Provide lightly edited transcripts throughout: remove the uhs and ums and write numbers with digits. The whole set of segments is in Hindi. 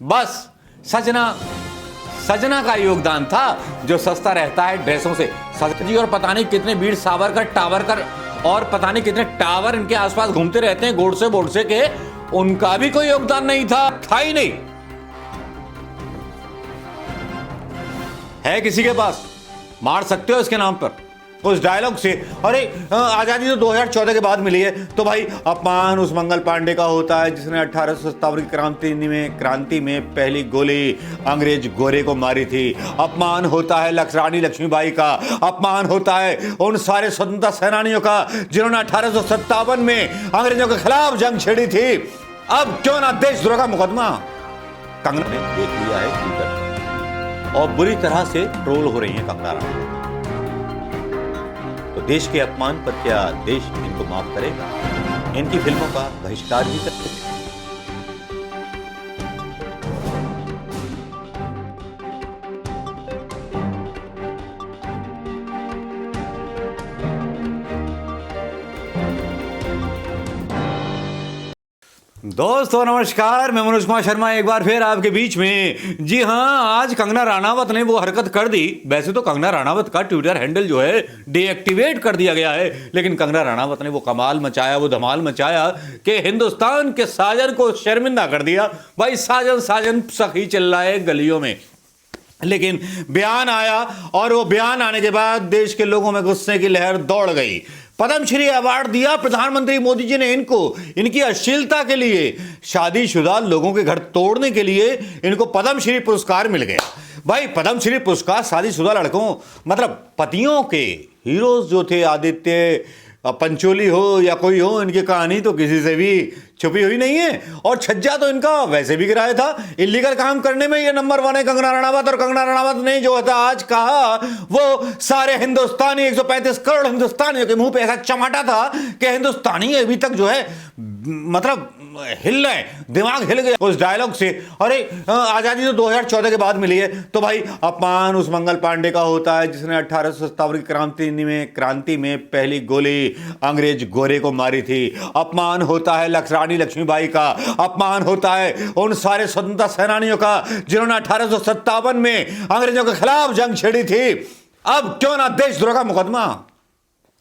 बस सजना सजना का योगदान था जो सस्ता रहता है ड्रेसों से। सजना जी और पता नहीं कितने वीर सावरकर टावरकर और पता नहीं कितने टावर इनके आसपास घूमते रहते हैं गोडसे बोडसे के, उनका भी कोई योगदान नहीं था ही नहीं। है किसी के पास? मार सकते हो इसके नाम पर उस डायलॉग से। अरे आजादी तो 2014 के बाद मिली है, तो भाई अपमान उस मंगल पांडे का होता है जिसने 1857 की क्रांति में पहली गोली अंग्रेज गोरे को मारी थी। अपमान होता है रानी लक्ष्मीबाई का। अपमान होता है उन सारे स्वतंत्रता सेनानियों का जिन्होंने 1857 में अंग्रेजों के खिलाफ जंग छेड़ी थी। अब क्यों ना देशद्रोह का मुकदमा कंगना ने देख लिया है ट्विटर और बुरी तरह से ट्रोल हो रही है कंगना रनावत। तो देश के अपमान पर क्या देश इनको माफ करेगा? इनकी फिल्मों का बहिष्कार भी कर सकते। दोस्तों नमस्कार, मैं मनोज कुमार शर्मा एक बार फिर आपके बीच में। जी हां, आज कंगना रनावत ने वो हरकत कर दी। वैसे तो कंगना रनावत का ट्विटर हैंडल जो है डीएक्टिवेट कर दिया गया है, लेकिन कंगना रनावत ने वो कमाल मचाया, वो धमाल मचाया कि हिंदुस्तान के साजन को शर्मिंदा कर दिया। भाई साजन साजन सखी चल रहा है गलियों में, लेकिन बयान आया और वो बयान आने के बाद देश के लोगों में गुस्से की लहर दौड़ गई। पद्मश्री अवार्ड दिया प्रधानमंत्री मोदी जी ने इनको, इनकी अश्लीलता के लिए। शादीशुदा लोगों के घर तोड़ने के लिए इनको पद्मश्री पुरस्कार मिल गया। भाई पद्मश्री पुरस्कार शादीशुदा लड़कों, मतलब पतियों के हीरोज जो थे, आदित्य पंचोली हो या कोई हो, इनकी कहानी तो किसी से भी छुपी हुई नहीं है। और छज्जा तो इनका वैसे भी गिराया था। इलीगल काम करने में ये नंबर 1 है कंगना रनावत। और कंगना रनावत ने जो था आज कहा, वो सारे हिंदुस्तानी 135 करोड़ हिंदुस्तानियों के मुंह पे ऐसा चमाटा था कि हिंदुस्तानी अभी तक जो है मतलब हिल रहे, दिमाग हिल गया उस डायलॉग से। अरे आजादी तो 2014 के बाद मिली है, तो भाई अपमान उस मंगल पांडे का होता है जिसने 1857 की क्रांति में पहली गोली अंग्रेज गोरे को मारी थी। अपमान होता है रानी लक्ष्मीबाई का। अपमान होता है उन सारे स्वतंत्रता सेनानियों का जिन्होंने 1857 में अंग्रेजों के खिलाफ जंग छेड़ी थी। अब क्यों ना देशद्रोह का मुकदमा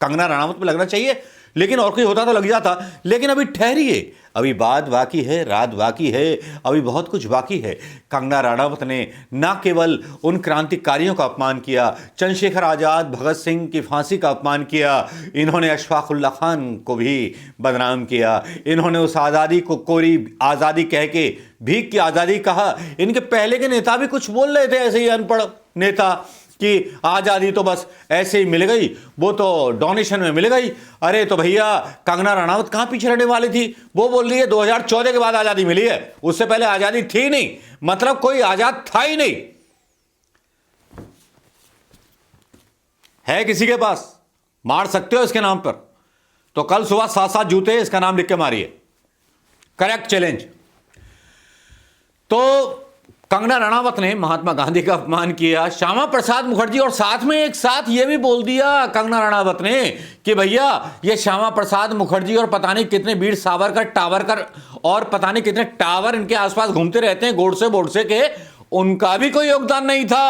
कंगना रनावत पे लगना चाहिए, लेकिन और कोई होता तो लग जाता। लेकिन अभी ठहरिए, अभी बात बाकी है, रात बाकी है, अभी बहुत कुछ बाकी है। कंगना रनावत ने न केवल उन क्रांतिकारियों का अपमान किया, चंद्रशेखर आजाद, भगत सिंह की फांसी का अपमान किया, इन्होंने अशफाक उल्ला खान को भी बदनाम किया। इन्होंने उस आज़ादी को कोरी आज़ादी कह के भीख की आज़ादी कहा। इनके पहले के नेता भी कुछ बोल रहे थे, ऐसे ही अनपढ़ नेता, कि आज़ादी तो बस ऐसे ही मिल गई, वो तो डोनेशन में मिल गई। अरे तो भैया कंगना रनावत कहाँ पीछे रहने वाली थी? वो बोल रही है 2014 के बाद आज़ादी मिली है, उससे पहले आज़ादी थी नहीं, मतलब कोई आज़ाद था ही नहीं। है किसी के पास? मार सकते हो इसके नाम पर, तो कल सुबह 7-7 जूते इसका नाम लिख के मारिए। Correct challenge. तो कंगना रनावत ने महात्मा गांधी का अपमान किया, श्यामा प्रसाद मुखर्जी, और साथ में एक साथ ये भी बोल दिया कंगना रनावत ने कि भैया ये श्यामा प्रसाद मुखर्जी और पता नहीं कितने वीर सावरकर टावरकर और पता नहीं कितने टावर इनके आसपास घूमते रहते हैं गोडसे बोडसे के, उनका भी कोई योगदान नहीं था।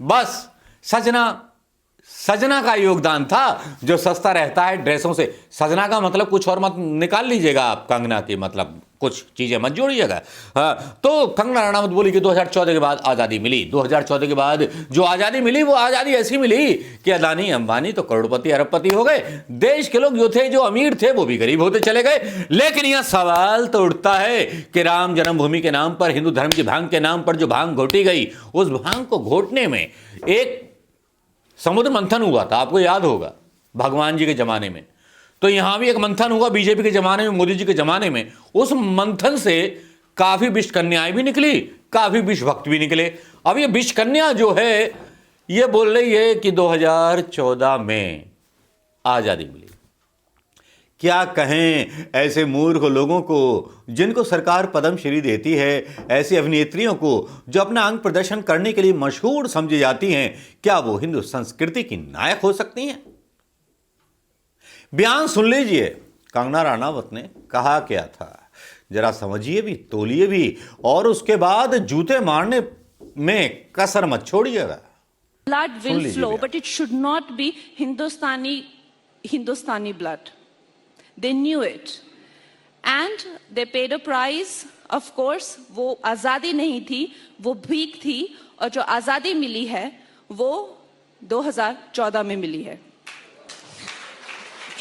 बस सजना का योगदान था जो सस्ता रहता है ड्रेसों से। सजना का मतलब कुछ और मत निकाल लीजिएगा आप, कंगना की मतलब कुछ चीजें मत जोड़िएगा। हाँ, तो कंगना रनावत बोली कि 2014 के बाद आज़ादी मिली। 2014 के बाद जो आज़ादी मिली वो आज़ादी ऐसी मिली कि अदानी अंबानी तो करोड़पति अरबपति हो गए, देश के लोग जो थे, जो अमीर थे, वो भी गरीब होते चले गए। लेकिन यह सवाल तो उठता है कि राम जन्मभूमि के नाम पर, हिंदू धर्म की भांग के नाम पर जो भांग घोटी गई, उस भांग को घोटने में एक समुद्र मंथन हुआ था, आपको याद होगा, भगवान जी के जमाने में। तो यहां भी एक मंथन हुआ बीजेपी के जमाने में, मोदी जी के जमाने में। उस मंथन से काफी विष कन्याएं भी निकली, काफी विष भक्त भी निकले। अब ये विष कन्या जो है ये बोल रही है कि 2014 में आजादी मिली। क्या कहें ऐसे मूर्ख लोगों को जिनको सरकार पद्मश्री देती है, ऐसी अभिनेत्रियों को जो अपना अंग प्रदर्शन करने के लिए मशहूर समझी जाती हैं, क्या वो हिंदू संस्कृति की नायक हो सकती हैं? बयान सुन लीजिए, कंगना रनावत ने कहा क्या था। जरा समझिए भी, तोलिए भी, और उसके बाद जूते मारने में कसर मत छोड़िएगा। Blood सुन will लीजिए flow, भैया। but it should not be Hindustani blood. They knew it, and they paid a price. Of course, वो आजादी नहीं थी, वो भीख थी, और जो आजादी मिली है वो 2014 में मिली है।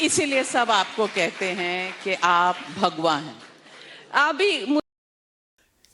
इसीलिए सब आपको कहते हैं कि आप भगवा हैं। अभी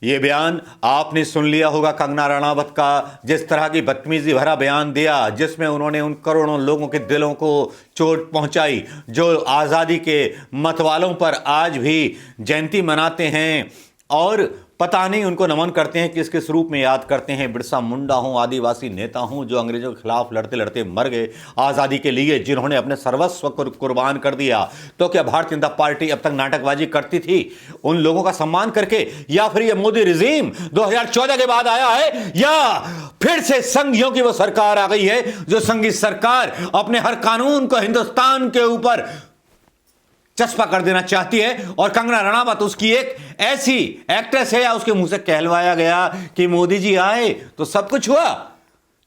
ये बयान आपने सुन लिया होगा कंगना रणावत का, जिस तरह की बदतमीजी भरा बयान दिया, जिसमें उन्होंने उन करोड़ों लोगों के दिलों को चोट पहुंचाई जो आज़ादी के मतवालों पर आज भी जयंती मनाते हैं और पता नहीं उनको नमन करते हैं, किस किस रूप में याद करते हैं। बिरसा मुंडा हूं, आदिवासी नेता हूं, जो अंग्रेजों के खिलाफ लड़ते लड़ते मर गए आज़ादी के लिए, जिन्होंने अपने सर्वस्व को कुर्बान कर दिया। तो क्या भारतीय जनता पार्टी अब तक नाटकबाजी करती थी उन लोगों का सम्मान करके, या फिर ये मोदी रिजीम 2014 के बाद आया है, या फिर से संघियों की वो सरकार आ गई है जो संघी सरकार अपने हर कानून को हिंदुस्तान के ऊपर चस्पा कर देना चाहती है। और कंगना रणावत उसकी एक ऐसी एक्ट्रेस है, या उसके मुंह से कहलवाया गया कि मोदी जी आए तो सब कुछ हुआ,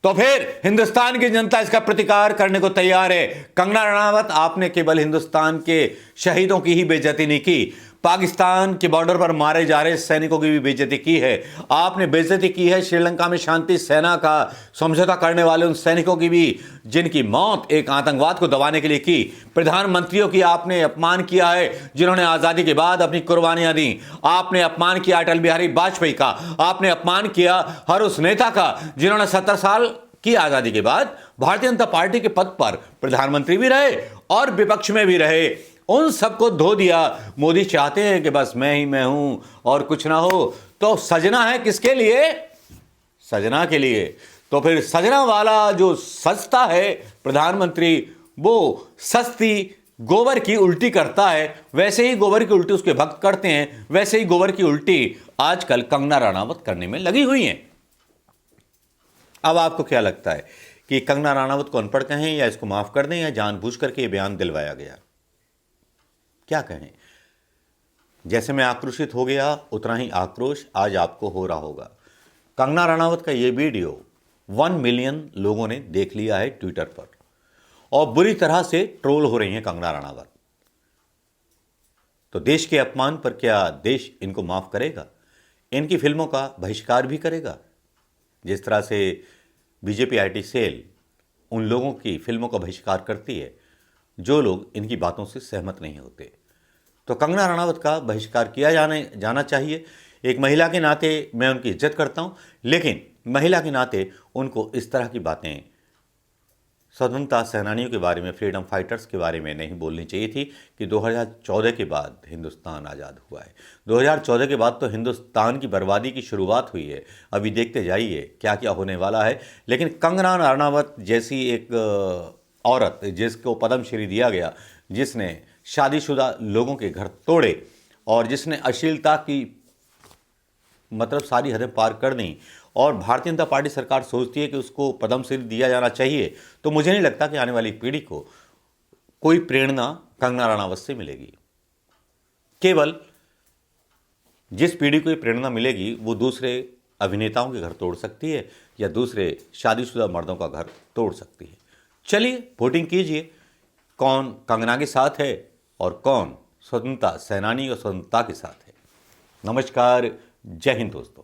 तो फिर हिंदुस्तान की जनता इसका प्रतिकार करने को तैयार है। कंगना रणावत, आपने केवल हिंदुस्तान के शहीदों की ही बेइज्जती नहीं की, पाकिस्तान के बॉर्डर पर मारे जा रहे सैनिकों की भी बेइज्जती की है। आपने बेइज्जती की है श्रीलंका में शांति सेना का समझौता करने वाले उन सैनिकों की भी, जिनकी मौत एक आतंकवाद को दबाने के लिए की। प्रधानमंत्रियों की आपने अपमान किया है, जिन्होंने आज़ादी के बाद अपनी कुर्बानियां दी। आपने अपमान किया अटल बिहारी वाजपेयी का, आपने अपमान किया हर उस नेता का जिन्होंने 70 साल की आज़ादी के बाद भारतीय जनता पार्टी के पद पर प्रधानमंत्री भी रहे और विपक्ष में भी रहे। उन सबको धो दिया। मोदी चाहते हैं कि बस मैं ही मैं हूं और कुछ ना हो। तो सजना है किसके लिए? सजना के लिए। तो फिर सजना वाला जो सजता है प्रधानमंत्री, वो सस्ती गोबर की उल्टी करता है। वैसे ही गोबर की उल्टी उसके भक्त करते हैं, वैसे ही गोबर की उल्टी आजकल कंगना रणावत करने में लगी हुई हैं। अब आपको क्या लगता है कि कंगना रणावत को अनपढ़ कहें, या इसको माफ कर दें, या जानबूझ करके ये बयान दिलवाया गया? क्या कहें? जैसे मैं आक्रोशित हो गया, उतना ही आक्रोश आज आपको हो रहा होगा। कंगना रणावत का ये वीडियो 1 मिलियन लोगों ने देख लिया है ट्विटर पर, और बुरी तरह से ट्रोल हो रही हैं कंगना रणावत। तो देश के अपमान पर क्या देश इनको माफ करेगा? इनकी फिल्मों का बहिष्कार भी करेगा, जिस तरह से बीजेपी आईटी सेल उन लोगों की फिल्मों का बहिष्कार करती है जो लोग इनकी बातों से सहमत नहीं होते। तो कंगना रणावत का बहिष्कार किया जाना चाहिए। एक महिला के नाते मैं उनकी इज्जत करता हूं, लेकिन महिला के नाते उनको इस तरह की बातें स्वतंत्रता सेनानियों के बारे में, फ्रीडम फाइटर्स के बारे में नहीं बोलनी चाहिए थी कि 2014 के बाद हिंदुस्तान आज़ाद हुआ है। 2014 के बाद तो हिंदुस्तान की बर्बादी की शुरुआत हुई है। अभी देखते जाइए क्या क्या होने वाला है। लेकिन कंगना रणावत जैसी एक औरत जिसको पद्मश्री दिया गया, जिसने शादीशुदा लोगों के घर तोड़े और जिसने अश्लीलता की मतलब सारी हदें पार कर दी, और भारतीय जनता पार्टी सरकार सोचती है कि उसको पद्मश्री दिया जाना चाहिए, तो मुझे नहीं लगता कि आने वाली पीढ़ी को कोई प्रेरणा कंगना रणावत से मिलेगी। केवल जिस पीढ़ी को ये प्रेरणा मिलेगी वो दूसरे अभिनेताओं के घर तोड़ सकती है, या दूसरे शादीशुदा मर्दों का घर तोड़ सकती है। चलिए वोटिंग कीजिए, कौन कंगना के साथ है और कौन स्वतंत्रता सेनानी और स्वतंत्रता के साथ है। नमस्कार, जय हिंद दोस्तों।